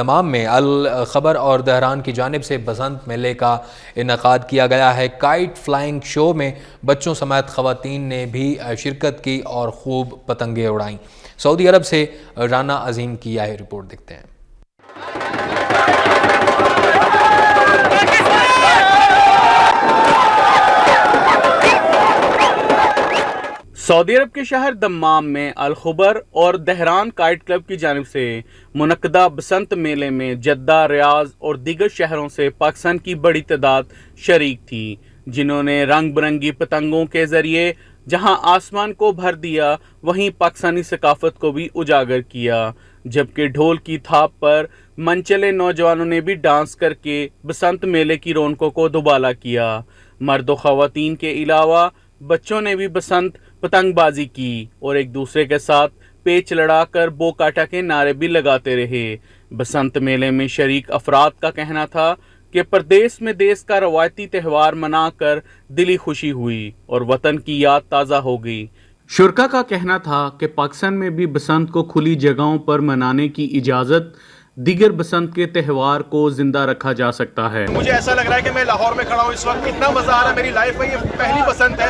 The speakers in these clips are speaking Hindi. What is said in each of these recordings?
दमाम में अल खबर और दहरान की जानिब से बसंत मेले का इनेकाद किया गया है। काइट फ्लाइंग शो में बच्चों समेत खवातीन ने भी शिरकत की और खूब पतंगे उड़ाईं। सऊदी अरब से राना अजीम की यह रिपोर्ट देखते हैं। सऊदी अरब के शहर दम्माम में अल खबर और दहरान काइट क्लब की जानिब से मुनक्कदा बसंत मेले में जद्दा, रियाज और दीगर शहरों से पाकिस्तान की बड़ी तादाद शरीक थी, जिन्होंने रंग बिरंगी पतंगों के जरिए जहां आसमान को भर दिया, वहीं पाकिस्तानी सकाफत को भी उजागर किया। जबकि ढोल की थाप पर मनचले नौजवानों ने भी डांस करके बसंत मेले की रौनकों को दुबाला किया। मर्द खवातीन के अलावा बच्चों ने भी बसंत पतंगबाजी की और एक दूसरे के साथ पेच लड़ाकर बो काटा के नारे भी लगाते रहे। बसंत मेले में शरीक अफराद का कहना था कि प्रदेश में देश का रवायती त्यौहार मनाकर दिली खुशी हुई और वतन की याद ताज़ा हो गई। शुरका का कहना था कि पाकिस्तान में भी बसंत को खुली जगहों पर मनाने की इजाज़त दीगर बसंत के त्यौहार को जिंदा रखा जा सकता है। मुझे ऐसा लग रहा है कि मैं लाहौर में खड़ा हूँ इस वक्त, कितना मजा आ रहा है। मेरी लाइफ में ये पहली बसंत है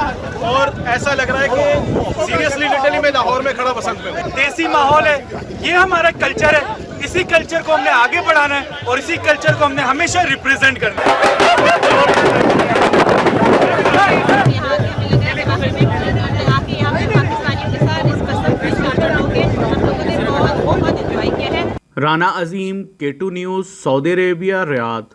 और ऐसा लग रहा है कि सीरियसली लिटरली मैं लाहौर में खड़ा बसंत में हूँ। देसी माहौल है, ये हमारा कल्चर है, इसी कल्चर को हमने आगे बढ़ाना है और इसी कल्चर को हमने हमेशा रिप्रेजेंट करना है। राना अजीम, K2 news, Saudi Arabia, Riyadh.